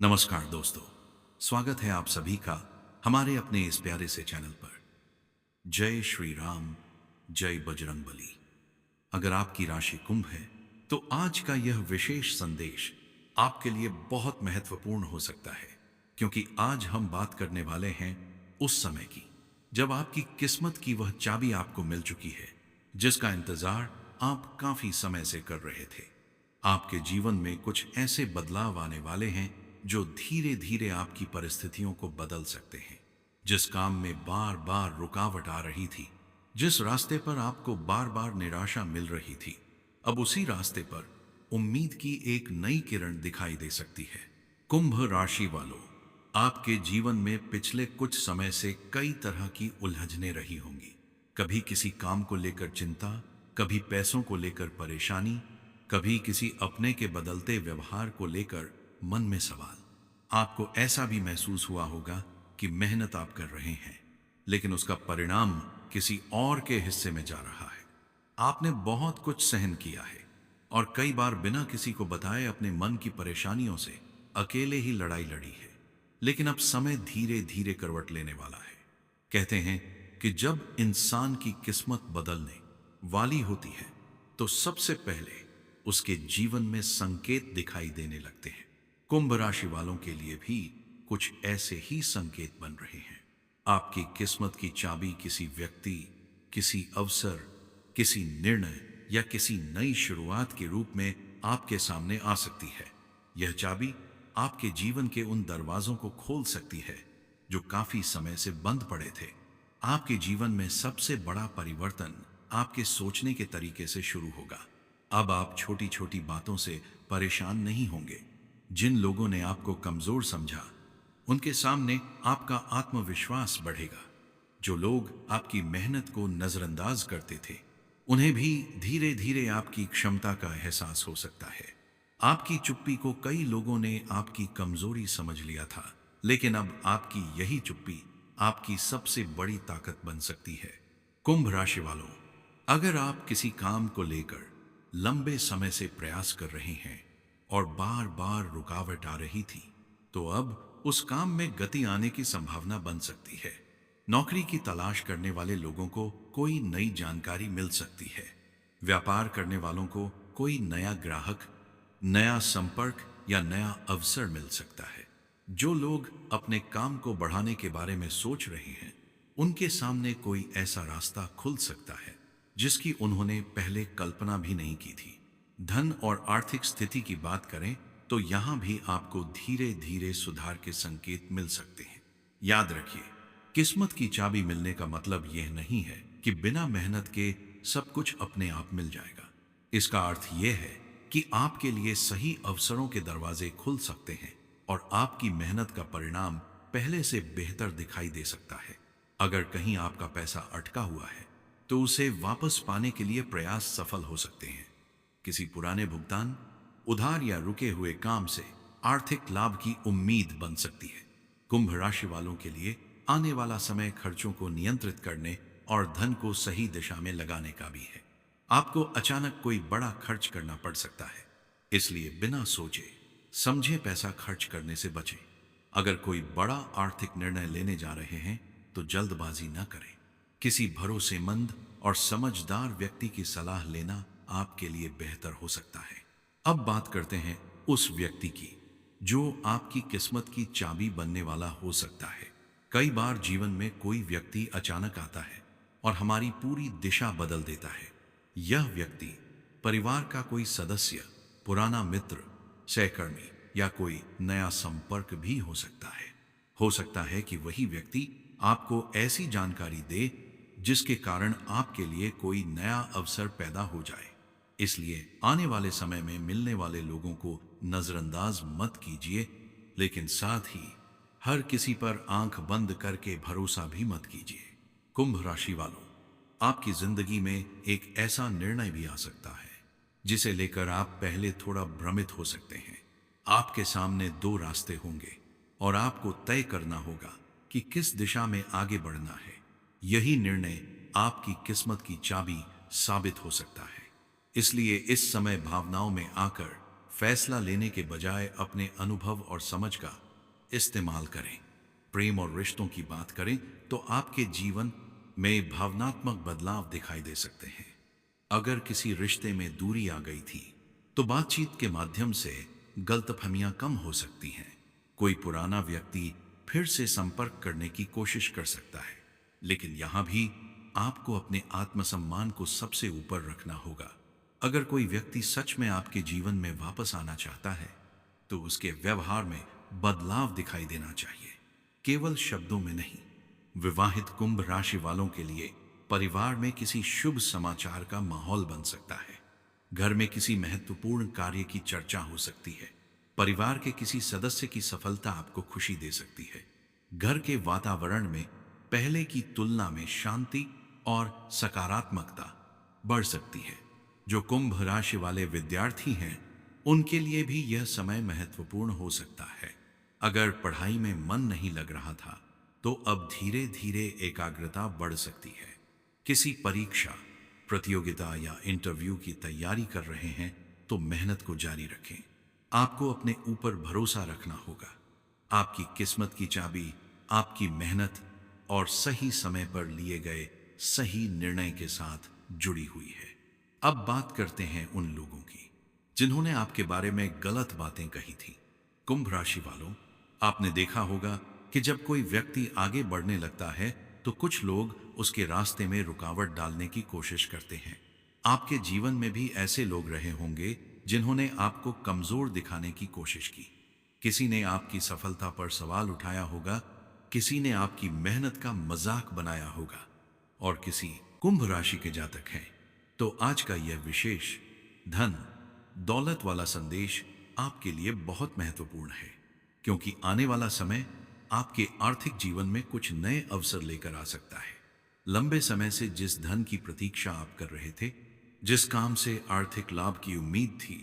नमस्कार दोस्तों। स्वागत है आप सभी का हमारे अपने इस प्यारे से चैनल पर। जय श्री राम, जय बजरंगबली। अगर आपकी राशि कुंभ है तो आज का यह विशेष संदेश आपके लिए बहुत महत्वपूर्ण हो सकता है, क्योंकि आज हम बात करने वाले हैं उस समय की जब आपकी किस्मत की वह चाबी आपको मिल चुकी है, जिसका इंतजार आप काफी समय से कर रहे थे। आपके जीवन में कुछ ऐसे बदलाव आने वाले हैं जो धीरे धीरे आपकी परिस्थितियों को बदल सकते हैं। जिस काम में बार बार रुकावट आ रही थी, जिस रास्ते पर आपको बार बार निराशा मिल रही थी, अब उसी रास्ते पर उम्मीद की एक नई किरण दिखाई दे सकती है। कुंभ राशि वालों, आपके जीवन में पिछले कुछ समय से कई तरह की उलझनें रही होंगी। कभी किसी काम को लेकर चिंता, कभी पैसों को लेकर परेशानी, कभी किसी अपने के बदलते व्यवहार को लेकर मन में सवाल। आपको ऐसा भी महसूस हुआ होगा कि मेहनत आप कर रहे हैं, लेकिन उसका परिणाम किसी और के हिस्से में जा रहा है। आपने बहुत कुछ सहन किया है और कई बार बिना किसी को बताए अपने मन की परेशानियों से अकेले ही लड़ाई लड़ी है। लेकिन अब समय धीरे धीरे करवट लेने वाला है। कहते हैं कि जब इंसान की किस्मत बदलने वाली होती है तो सबसे पहले उसके जीवन में संकेत दिखाई देने लगते हैं। कुंभ राशि वालों के लिए भी कुछ ऐसे ही संकेत बन रहे हैं। आपकी किस्मत की चाबी किसी व्यक्ति, किसी अवसर, किसी निर्णय या किसी नई शुरुआत के रूप में आपके सामने आ सकती है। यह चाबी आपके जीवन के उन दरवाजों को खोल सकती है जो काफी समय से बंद पड़े थे। आपके जीवन में सबसे बड़ा परिवर्तन आपके सोचने के तरीके से शुरू होगा। अब आप छोटी छोटी बातों से परेशान नहीं होंगे। जिन लोगों ने आपको कमजोर समझा, उनके सामने आपका आत्मविश्वास बढ़ेगा। जो लोग आपकी मेहनत को नजरअंदाज करते थे, उन्हें भी धीरे धीरे आपकी क्षमता का एहसास हो सकता है। आपकी चुप्पी को कई लोगों ने आपकी कमजोरी समझ लिया था, लेकिन अब आपकी यही चुप्पी आपकी सबसे बड़ी ताकत बन सकती है। कुंभ राशि वालों, अगर आप किसी काम को लेकर लंबे समय से प्रयास कर रहे हैं और बार बार रुकावट आ रही थी, तो अब उस काम में गति आने की संभावना बन सकती है। नौकरी की तलाश करने वाले लोगों को कोई नई जानकारी मिल सकती है। व्यापार करने वालों को कोई नया ग्राहक, नया संपर्क या नया अवसर मिल सकता है। जो लोग अपने काम को बढ़ाने के बारे में सोच रहे हैं, उनके सामने कोई ऐसा रास्ता खुल सकता है जिसकी उन्होंने पहले कल्पना भी नहीं की थी। धन और आर्थिक स्थिति की बात करें तो यहां भी आपको धीरे धीरे सुधार के संकेत मिल सकते हैं। याद रखिए, किस्मत की चाबी मिलने का मतलब यह नहीं है कि बिना मेहनत के सब कुछ अपने आप मिल जाएगा। इसका अर्थ यह है कि आपके लिए सही अवसरों के दरवाजे खुल सकते हैं और आपकी मेहनत का परिणाम पहले से बेहतर दिखाई दे सकता है। अगर कहीं आपका पैसा अटका हुआ है तो उसे वापस पाने के लिए प्रयास सफल हो सकते हैं। किसी पुराने भुगतान, उधार या रुके हुए काम से आर्थिक लाभ की उम्मीद बन सकती है। कुंभ राशि वालों के लिए आने वाला समय खर्चों को नियंत्रित करने और धन को सही दिशा में लगाने का भी है। आपको अचानक कोई बड़ा खर्च करना पड़ सकता है, इसलिए बिना सोचे समझे पैसा खर्च करने से बचें। अगर कोई बड़ा आर्थिक निर्णय लेने जा रहे हैं तो जल्दबाजी न करें। किसी भरोसेमंद और समझदार व्यक्ति की सलाह लेना आपके लिए बेहतर हो सकता है। अब बात करते हैं उस व्यक्ति की जो आपकी किस्मत की चाबी बनने वाला हो सकता है। कई बार जीवन में कोई व्यक्ति अचानक आता है और हमारी पूरी दिशा बदल देता है। यह व्यक्ति परिवार का कोई सदस्य, पुराना मित्र, सहकर्मी या कोई नया संपर्क भी हो सकता है। हो सकता है कि वही व्यक्ति आपको ऐसी जानकारी दे जिसके कारण आपके लिए कोई नया अवसर पैदा हो जाए। इसलिए आने वाले समय में मिलने वाले लोगों को नजरअंदाज मत कीजिए, लेकिन साथ ही हर किसी पर आंख बंद करके भरोसा भी मत कीजिए। कुंभ राशि वालों, आपकी जिंदगी में एक ऐसा निर्णय भी आ सकता है जिसे लेकर आप पहले थोड़ा भ्रमित हो सकते हैं। आपके सामने दो रास्ते होंगे और आपको तय करना होगा कि किस दिशा में आगे बढ़ना है। यही निर्णय आपकी किस्मत की चाबी साबित हो सकता है। इसलिए इस समय भावनाओं में आकर फैसला लेने के बजाय अपने अनुभव और समझ का इस्तेमाल करें। प्रेम और रिश्तों की बात करें तो आपके जीवन में भावनात्मक बदलाव दिखाई दे सकते हैं। अगर किसी रिश्ते में दूरी आ गई थी तो बातचीत के माध्यम से गलतफहमियां कम हो सकती हैं। कोई पुराना व्यक्ति फिर से संपर्क करने की कोशिश कर सकता है, लेकिन यहां भी आपको अपने आत्मसम्मान को सबसे ऊपर रखना होगा। अगर कोई व्यक्ति सच में आपके जीवन में वापस आना चाहता है तो उसके व्यवहार में बदलाव दिखाई देना चाहिए, केवल शब्दों में नहीं। विवाहित कुंभ राशि वालों के लिए परिवार में किसी शुभ समाचार का माहौल बन सकता है। घर में किसी महत्वपूर्ण कार्य की चर्चा हो सकती है। परिवार के किसी सदस्य की सफलता आपको खुशी दे सकती है। घर के वातावरण में पहले की तुलना में शांति और सकारात्मकता बढ़ सकती है। जो कुंभ राशि वाले विद्यार्थी हैं, उनके लिए भी यह समय महत्वपूर्ण हो सकता है। अगर पढ़ाई में मन नहीं लग रहा था तो अब धीरे धीरे एकाग्रता बढ़ सकती है। किसी परीक्षा, प्रतियोगिता या इंटरव्यू की तैयारी कर रहे हैं तो मेहनत को जारी रखें। आपको अपने ऊपर भरोसा रखना होगा। आपकी किस्मत की चाबी आपकी मेहनत और सही समय पर लिए गए सही निर्णय के साथ जुड़ी हुई है। अब बात करते हैं उन लोगों की जिन्होंने आपके बारे में गलत बातें कही थी। कुंभ राशि वालों, आपने देखा होगा कि जब कोई व्यक्ति आगे बढ़ने लगता है तो कुछ लोग उसके रास्ते में रुकावट डालने की कोशिश करते हैं। आपके जीवन में भी ऐसे लोग रहे होंगे जिन्होंने आपको कमजोर दिखाने की कोशिश की। किसी ने आपकी सफलता पर सवाल उठाया होगा, किसी ने आपकी मेहनत का मजाक बनाया होगा और किसी कुंभ राशि के जातक हैं तो आज का यह विशेष धन दौलत वाला संदेश आपके लिए बहुत महत्वपूर्ण है, क्योंकि आने वाला समय आपके आर्थिक जीवन में कुछ नए अवसर लेकर आ सकता है। लंबे समय से जिस धन की प्रतीक्षा आप कर रहे थे, जिस काम से आर्थिक लाभ की उम्मीद थी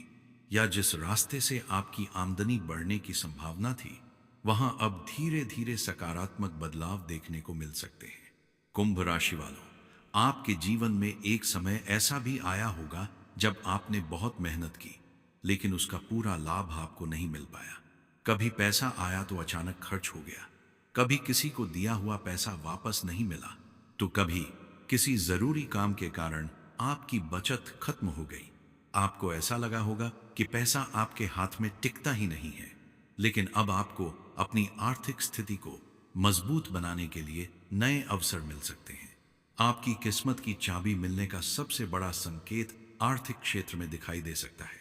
या जिस रास्ते से आपकी आमदनी बढ़ने की संभावना थी, वहां अब धीरे धीरे सकारात्मक बदलाव देखने को मिल सकते हैं। कुंभ राशि वालों, आपके जीवन में एक समय ऐसा भी आया होगा जब आपने बहुत मेहनत की लेकिन उसका पूरा लाभ आपको नहीं मिल पाया। कभी पैसा आया तो अचानक खर्च हो गया, कभी किसी को दिया हुआ पैसा वापस नहीं मिला, तो कभी किसी जरूरी काम के कारण आपकी बचत खत्म हो गई। आपको ऐसा लगा होगा कि पैसा आपके हाथ में टिकता ही नहीं है, लेकिन अब आपको अपनी आर्थिक स्थिति को मजबूत बनाने के लिए नए अवसर मिल सकते हैं। आपकी किस्मत की चाबी मिलने का सबसे बड़ा संकेत आर्थिक क्षेत्र में दिखाई दे सकता है।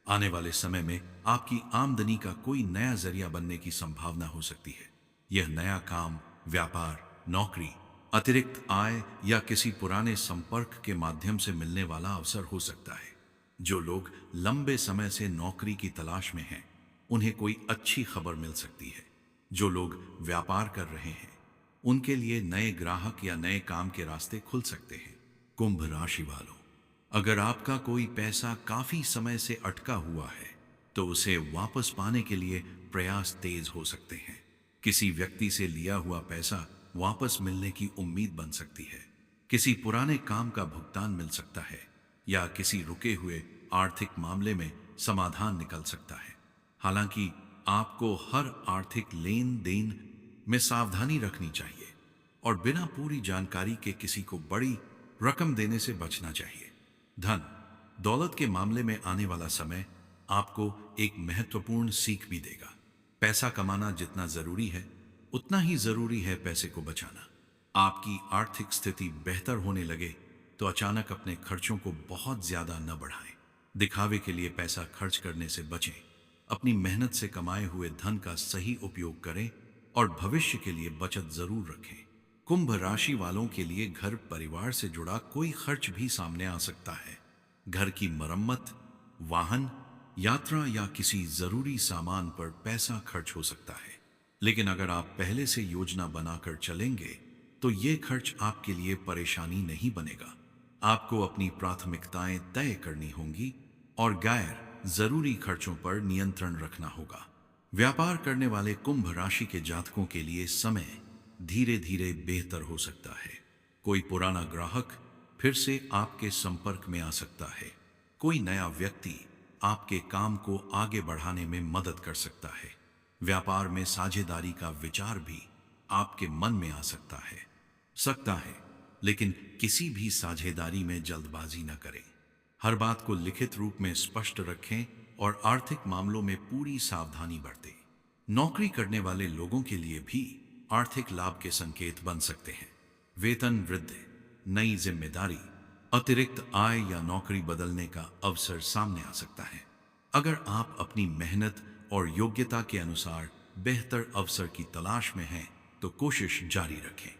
आने वाले समय में आपकी आमदनी का कोई नया जरिया बनने की संभावना हो सकती है। यह नया काम, व्यापार, नौकरी, अतिरिक्त आय या किसी पुराने संपर्क के माध्यम से मिलने वाला अवसर हो सकता है। जो लोग लंबे समय से नौकरी की तलाश में हैं, उन्हें कोई अच्छी खबर मिल सकती है। जो लोग व्यापार कर रहे हैं, उनके लिए नए ग्राहक या नए काम के रास्ते खुल सकते हैं। कुंभ राशि वालों, अगर आपका कोई पैसा काफी समय से अटका हुआ है तो उसे वापस पाने के लिए प्रयास तेज हो सकते हैं। किसी व्यक्ति से लिया हुआ पैसा वापस मिलने की उम्मीद बन सकती है। किसी पुराने काम का भुगतान मिल सकता है या किसी रुके हुए आर्थिक मामले में समाधान निकल सकता है। हालांकि आपको हर आर्थिक लेन देन में सावधानी रखनी चाहिए और बिना पूरी जानकारी के किसी को बड़ी रकम देने से बचना चाहिए। धन दौलत के मामले में आने वाला समय आपको एक महत्वपूर्ण सीख भी देगा। पैसा कमाना जितना जरूरी है, उतना ही जरूरी है पैसे को बचाना। आपकी आर्थिक स्थिति बेहतर होने लगे तो अचानक अपने खर्चों को बहुत ज्यादा न बढ़ाएं। दिखावे के लिए पैसा खर्च करने से बचें। अपनी मेहनत से कमाए हुए धन का सही उपयोग करें और भविष्य के लिए बचत जरूर रखें। कुंभ राशि वालों के लिए घर परिवार से जुड़ा कोई खर्च भी सामने आ सकता है। घर की मरम्मत, वाहन, यात्रा या किसी जरूरी सामान पर पैसा खर्च हो सकता है। लेकिन अगर आप पहले से योजना बनाकर चलेंगे तो ये खर्च आपके लिए परेशानी नहीं बनेगा। आपको अपनी प्राथमिकताएं तय करनी होंगी और गैर जरूरी खर्चों पर नियंत्रण रखना होगा। व्यापार करने वाले कुंभ राशि के जातकों के लिए समय धीरे धीरे बेहतर हो सकता है। कोई पुराना ग्राहक फिर से आपके संपर्क में आ सकता है। कोई नया व्यक्ति आपके काम को आगे बढ़ाने में मदद कर सकता है। व्यापार में साझेदारी का विचार भी आपके मन में आ सकता है, लेकिन किसी भी साझेदारी में जल्दबाजी न करें। हर बात को लिखित रूप में स्पष्ट रखें और आर्थिक मामलों में पूरी सावधानी बरतें। नौकरी करने वाले लोगों के लिए भी आर्थिक लाभ के संकेत बन सकते हैं। वेतन वृद्धि, नई जिम्मेदारी, अतिरिक्त आय या नौकरी बदलने का अवसर सामने आ सकता है। अगर आप अपनी मेहनत और योग्यता के अनुसार बेहतर अवसर की तलाश में हैं, तो कोशिश जारी रखें।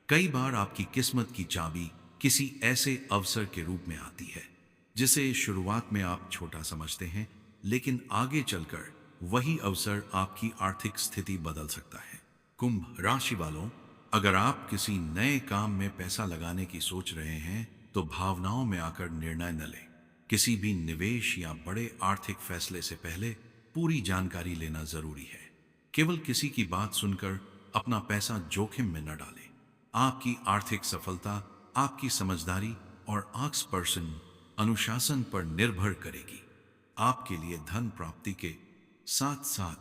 कई बार आपकी किस्मत की चाबी किसी ऐसे अवसर के रूप में आती है जिसे शुरुआत में आप छोटा समझते हैं, लेकिन आगे चलकर वही अवसर आपकी आर्थिक स्थिति बदल सकता है। कुंभ राशि वालों, अगर आप किसी नए काम में पैसा लगाने की सोच रहे हैं, तो भावनाओं में आकर निर्णय न लें। किसी भी निवेश या बड़े आर्थिक फैसले से पहले पूरी जानकारी लेना जरूरी है। केवल किसी की बात सुनकर अपना पैसा जोखिम में न डालें। आपकी आर्थिक सफलता आपकी समझदारी और आत्मपर्सन अनुशासन पर निर्भर करेगी। आपके लिए धन प्राप्ति के साथ साथ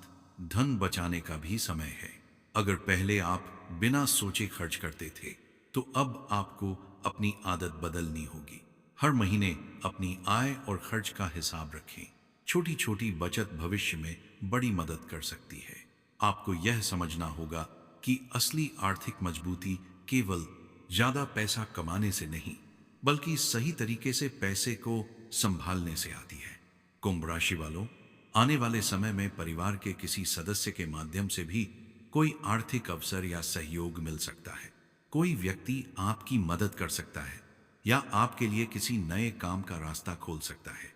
धन बचाने का भी समय है। अगर पहले आप बिना सोचे खर्च करते थे, तो अब आपको अपनी आदत बदलनी होगी। हर महीने अपनी आय और खर्च का हिसाब रखें। छोटी छोटी बचत भविष्य में बड़ी मदद कर सकती है। आपको यह समझना होगा कि असली आर्थिक मजबूती केवल ज्यादा पैसा कमाने से नहीं, बल्कि सही तरीके से पैसे को संभालने से आती है। कुंभ राशि वालों, आने वाले समय में परिवार के किसी सदस्य के माध्यम से भी कोई आर्थिक अवसर या सहयोग मिल सकता है। कोई व्यक्ति आपकी मदद कर सकता है या आपके लिए किसी नए काम का रास्ता खोल सकता है।